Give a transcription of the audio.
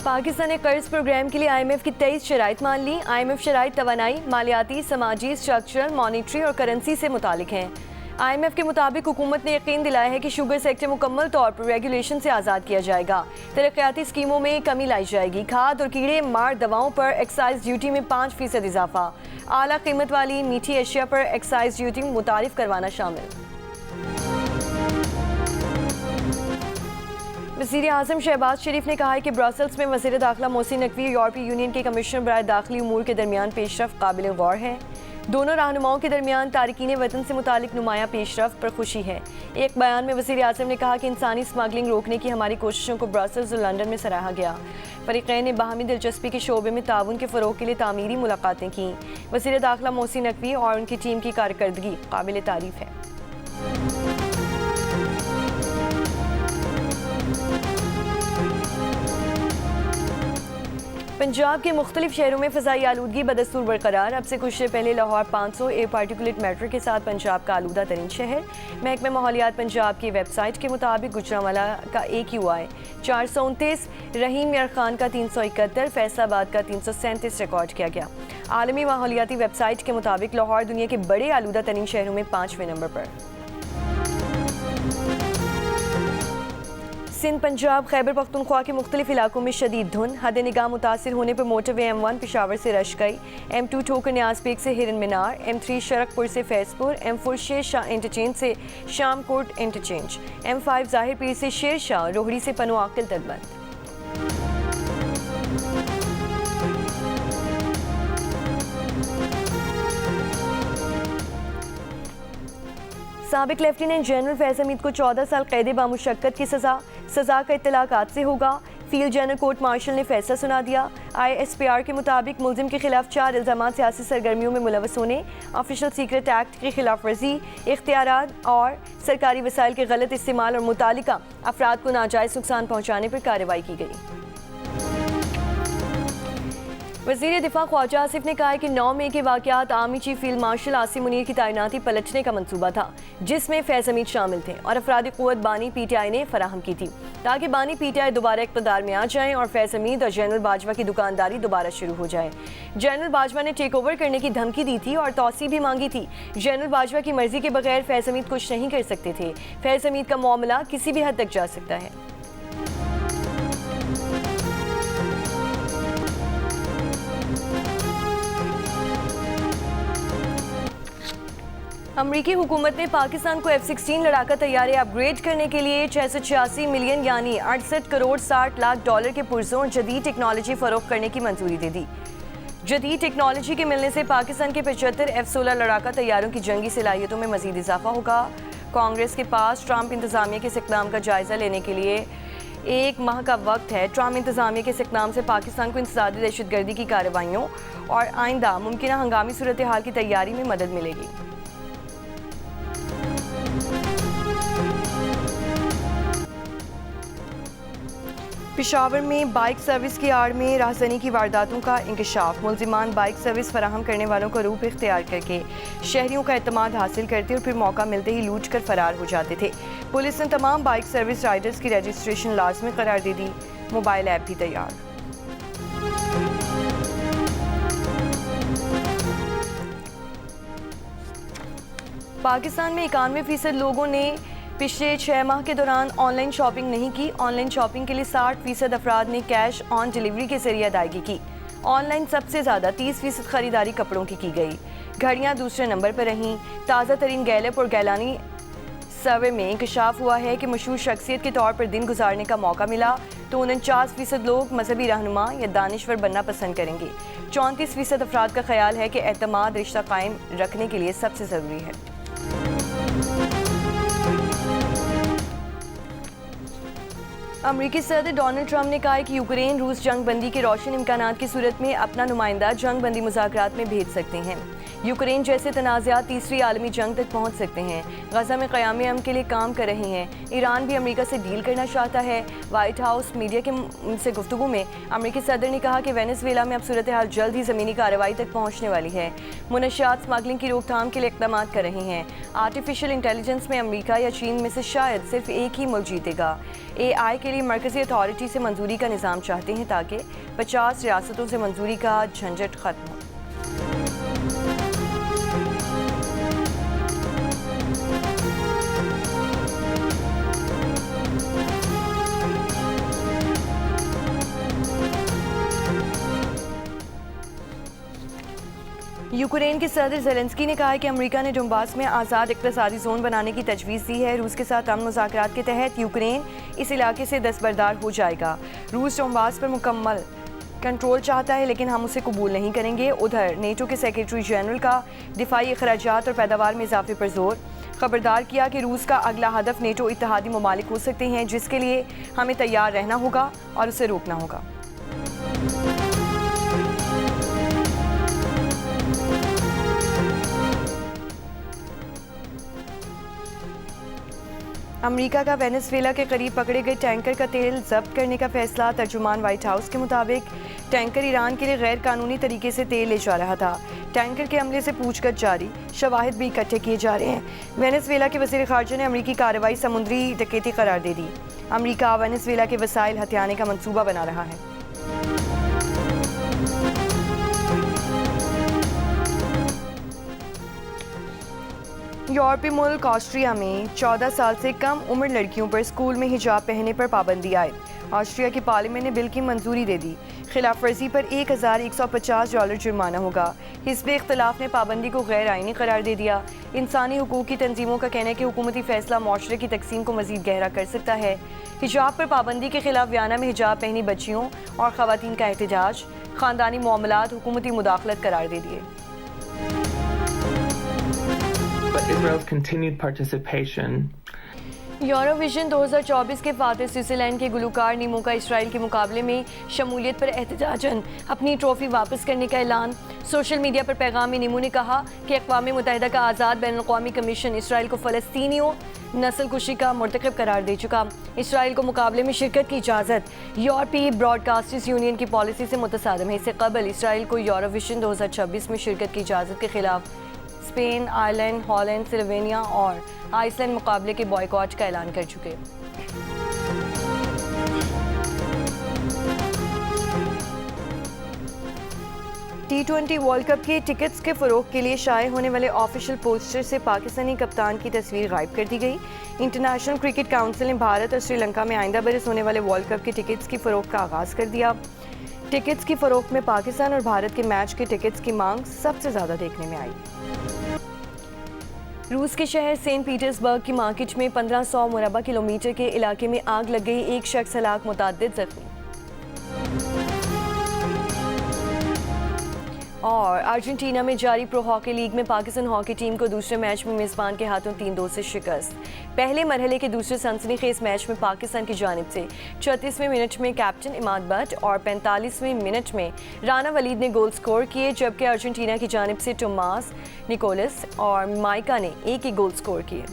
पाकिस्तान ने कर्ज प्रोग्राम के लिए IMF की 23 शराइत मान ली। IMF शराइत तवानाई, मालियाती, समाजी, स्ट्रक्चरल, मॉनिटरी और करेंसी से मुतालिक हैं। IMF के मुताबिक हुकूमत ने यकीन दिलाया है कि शुगर सेक्टर मुकम्मल तौर पर रेगुलेशन से आज़ाद किया जाएगा। तरक्याती स्कीमों में कमी लाई जाएगी। खाद और कीड़े मार दवाओं पर एक्साइज ड्यूटी में 5% इजाफा। आला कीमत वाली मीठी अशिया पर एक्साइज ड्यूटी मुतारिफ करवाना शामिल। वज़ीर आज़म शहबाज शरीफ ने कहा है कि ब्रसल्स में वज़ीर दाखिला मोहसिन नकवी यूरोपीय यूनियन के कमिश्नर बराए दाखिली उमूर के दरमियान पेशरफ़्त काबिल गौर है। दोनों रहनुमाओं के दरमियान तारकीन वतन से मुतालिक नुमाया पेशरफ़्त पर खुशी है। एक बयान में वज़ीर आज़म ने कहा कि इंसानी स्मगलिंग रोकने की हमारी कोशिशों को ब्रसल्स और लंदन में सराहा गया। फ़रीक़ैन ने बाहमी दिलचस्पी के शोबे में ताउन के फ़रोग़ के लिए तामीरी मुलाकातें की। वज़ीर दाखिला मोहसिन नकवी और उनकी टीम की कारकर्दगी काबिल तारीफ़ है। पंजाब के मुख्तलिफ शहरों में फ़ज़ाई आलूदगी बदस्तूर बरकरार। अब से कुछ देर पहले लाहौर 500 एयर पार्टिकुलेट मैटर के साथ पंजाब का आलूदा तरीन शहर। महकमा माहौलियात पंजाब की वेबसाइट के मुताबिक गुजरांवाला का AQI 429, रहीम यार खान का 371, फैसलाबाद का 337 रिकॉर्ड किया गया। आलमी माहौलियाती वेबसाइट के मुताबिक लाहौर दुनिया के बड़े आलूदा तरीन शहरों में 5वें नंबर पर। सिंध, पंजाब, खैबर पख्तूनख्वा के मुख्तलिफ इलाकों में शदीद धुंध। हद निगाह मुतासिर होने पर मोटरवे M1 पेशावर से रश गई, M2 ठोकर न्याज पेक से हिरन मीनार, M3 शरकपुर से फैजपुर, M4 शेर शाह इंटरचेंज से शामकोट इंटरचेंज, M5 ज़ाहिर पीर से शेर शाह, रोहड़ी से पनो आकिल तक बंद। साबिक लेफ्टिनेंट जनरल फैज़ हमीद को 14 साल कैद बामुशक्कत की सज़ा का इत्तलाक़ात से होगा। फील्ड जनरल कोर्ट मार्शल ने फैसला सुना दिया। ISPR के मुताबिक मुलजिम के खिलाफ 4 इल्ज़ामात सियासी सरगर्मियों में मुलव्वस होने, ऑफिशियल सीक्रेट एक्ट की खिलाफ वर्जी, इख्तियारात और सरकारी वसाइल के गलत इस्तेमाल और मुतालिका अफराद को नाजायज़ नुकसान पहुँचाने पर कार्रवाई की गई। वज़ीर दिफा ख्वाजा आसिफ ने कहा है कि 9 मई के वाक़यात army chief field marshal Asim Munir की तैनाती पलटने का मंसूबा था, जिसमें फैज़ हमीद शामिल थे और अफरादी क़ुव्वत बानी PTI ने फराहम की थी ताकि बानी PTI दोबारा इक़्तिदार में आ जाएं और फैज़ हमीद और जनरल बाजवा की दुकानदारी दोबारा शुरू हो जाए। जनरल बाजवा ने टेक ओवर करने की धमकी दी थी और तौसी भी मांगी थी। जनरल बाजवा की मर्जी के बगैर फैज़ हमीद कुछ नहीं कर सकते थे। फैज़ हमीद का मामला किसी भी हद तक जा सकता है। अमरीकी हुकूमत ने पाकिस्तान को F-16 लड़ाका तैयारे अपग्रेड करने के लिए 686 मिलियन यानी 68 करोड़ 60 लाख डॉलर के पुरजोर जदीद टेक्नोलॉजी फरोख्त करने की मंजूरी दे दी। जदीद टेक्नोलॉजी के मिलने से पाकिस्तान के 75 F-16 लड़ाका तैयारों की जंगी सलाहियतों में मजीद इजाफा होगा। कांग्रेस के पास ट्रंप इंतजामिया के इक़दाम का जायजा लेने के लिए 1 माह का वक्त है। ट्रंप इंतजामिया के इक़दाम से पाकिस्तान को इंसदादी दहशतगर्दी की कार्रवाइयों और आइंदा मुमकिन हंगामी सूरत हाल की तैयारी में मदद मिलेगी। पेशावर में बाइक सर्विस की आड़ में राहज़नी की वारदातों का इंकशाफ। मुलजिमान बाइक सर्विस फराहम करने वालों का रूप इख्तियार करके शहरियों का एतमाद हासिल करते और फिर मौका मिलते ही लूट कर फरार हो जाते थे। पुलिस ने तमाम बाइक सर्विस राइडर्स की रजिस्ट्रेशन लाजमी करार दे दी। मोबाइल ऐप भी तैयार। पाकिस्तान में 91% लोगों ने पिछले 6 माह के दौरान ऑनलाइन शॉपिंग नहीं की। ऑनलाइन शॉपिंग के लिए 60% अफराद ने कैश ऑन डिलीवरी के जरिए अदायगी की। ऑनलाइन सबसे ज़्यादा 30% खरीदारी कपड़ों की गई। घड़ियाँ दूसरे नंबर पर रहीं। ताज़ा तरीन गैलप और गैलानी सर्वे में इंकशाफ हुआ है कि मशहूर शख्सियत के तौर पर दिन गुजारने का मौका मिला तो 49% लोग मजहबी रहनुमा या दानिश्वर बनना पसंद करेंगे। 34% अफराद का ख्याल है कि एतमाद रिश्ता कायम रखने के लिए सबसे ज़रूरी है। अमरीकी सदर डोनाल्ड ट्रंप ने कहा है कि यूक्रेन रूस जंग बंदी के रोशन इम्कानात की सूरत में अपना नुमाइंदा जंग बंदी मुज़ाकरात में भेज सकते हैं। यूक्रेन जैसे तनाज़ात तीसरी आलमी जंग तक पहुँच सकते हैं। गज़ा में क़याम अमन के लिए काम कर रहे हैं। ईरान भी अमरीका से डील करना चाहता है। वाइट हाउस मीडिया के से गुफ्तगू में अमरीकी सदर ने कहा कि वेनेज़ुएला में अब सूरत हाल जल्द ही ज़मीनी कार्रवाई तक पहुँचने वाली है। मुनशियात स्मगलिंग की रोकथाम के लिए इक़दाम कर रहे हैं। आर्टिफिशियल इंटेलिजेंस में अमरीका या चीन में से शायद सिर्फ एक ही मुल्क जीतेगा। AI के लिए मरकज़ी अथॉरिटी से मंजूरी का निज़ाम चाहते हैं ताकि 50 रियासतों से मंजूरी का झंझट ख़त्म हो। यूक्रेन के सदर ज़ेलेंस्की ने कहा है कि अमेरिका ने डोंबास में आज़ाद इक़्तिसादी जोन बनाने की तजवीज़ दी है। रूस के साथ अमन मुज़ाकरात के तहत यूक्रेन इस इलाके से दस्तबरदार हो जाएगा। रूस डोंबास पर मुकम्मल कंट्रोल चाहता है लेकिन हम उसे कबूल नहीं करेंगे। उधर नेटो के सेक्रेटरी जनरल का दिफाई अखराजात और पैदावार में इजाफे पर जोर, खबरदार किया कि रूस का अगला हदफ नेटो इत्तेहादी ममालिक हो सकते हैं जिसके लिए हमें तैयार रहना होगा और उसे रोकना होगा। अमेरिका का वेनेजुएला के करीब पकड़े गए टैंकर का तेल जब्त करने का फैसला। तर्जुमान व्हाइट हाउस के मुताबिक टैंकर ईरान के लिए गैर कानूनी तरीके से तेल ले जा रहा था। टैंकर के अमले से पूछताछ जारी, शवाहिद भी इकट्ठे किए जा रहे हैं। वेनेजुएला के वज़ीर ख़ारजा ने अमेरिकी कार्रवाई समुद्री डकैती करार दे दी। अमेरिका वेनेजुएला के वसाइल हथियाने का मंसूबा बना रहा है। यूरोपीय मुल्क ऑस्ट्रिया में 14 साल से कम उम्र लड़कियों पर स्कूल में हिजाब पहनने पर पाबंदी आयद। ऑस्ट्रिया की पार्लियामेंट ने बिल की मंजूरी दे दी। खिलाफ वर्जी पर $1150 जुर्माना होगा। हिज़्ब इख्तिलाफ ने पाबंदी को गैर आइनी करार दे दिया। इंसानी हुकूक की तंजीमों का कहना है कि हुकूमती फैसला माशरे की तकसीम को मजीद गहरा कर सकता है। हिजाब पर पाबंदी के खिलाफ वियना में हिजाब पहनी बच्चियों और ख़वातीन का एहतजाज, ख़ानदानी मामलात हुकूमती मुदाखलत करार दे दिए। Israel's continued participation. यूरोविजन 2024 के फातिह स्विट्ज़रलैंड के गुलकार नीमो का इसराइल के मुकाबले में शमूलियत पर एहतजाजन अपनी ट्रॉफी वापस करने का ऐलान। सोशल मीडिया पर पैगाम में नीमो ने कहा कि अक़वाम मुत्तहिदा का आज़ाद बैनुल-अक़वामी कमीशन इसराइल को फ़लस्तीनियों नस्ल कुशी का मुर्तकब करार दे चुका। इसराइल को मुकाबले में शिरकत की इजाज़त यूरोपीय ब्रॉडकास्टर्स यूनियन की पॉलिसी से मुतसादिम है। इससे कबल इसराइल को यूरोविजन 2026 में शिरकत की इजाज़त के खिलाफ स्पेन, आयरलैंड, हॉलैंड, स्लोवेनिया और आइसलैंड मुकाबले के बॉयकॉट का ऐलान कर चुके। T20 वर्ल्ड कप के टिकट्स के फ़रोग के लिए शाये होने वाले ऑफिशियल पोस्टर से पाकिस्तानी कप्तान की तस्वीर गायब कर दी गई। इंटरनेशनल क्रिकेट काउंसिल ने भारत और श्रीलंका में आइंदा बरस होने वाले वर्ल्ड कप के टिकट्स की फ़रोग का आगाज़ कर दिया। टिकट्स की फ़रोग में पाकिस्तान और भारत के मैच के टिकट्स की मांग सबसे ज़्यादा देखने में आई। रूस के शहर सेंट पीटर्सबर्ग की मार्केट में 1500 मुरबा किलोमीटर के इलाके में आग लग गई, एक शख्स हलाक, मुतअद्दिद जख्मी। और अर्जेंटीना में जारी प्रो हॉकी लीग में पाकिस्तान हॉकी टीम को दूसरे मैच में मेज़बान के हाथों 3-2 से शिकस्त। पहले मरहले के दूसरे सनसनीखेज मैच में पाकिस्तान की जानिब से 34वें मिनट में कैप्टन इमाद बट और 45वें मिनट में राना वलीद ने गोल स्कोर किए, जबकि अर्जेंटीना की जानिब से टोमास निकोलस और माइका ने एक ही गोल स्कोर किए।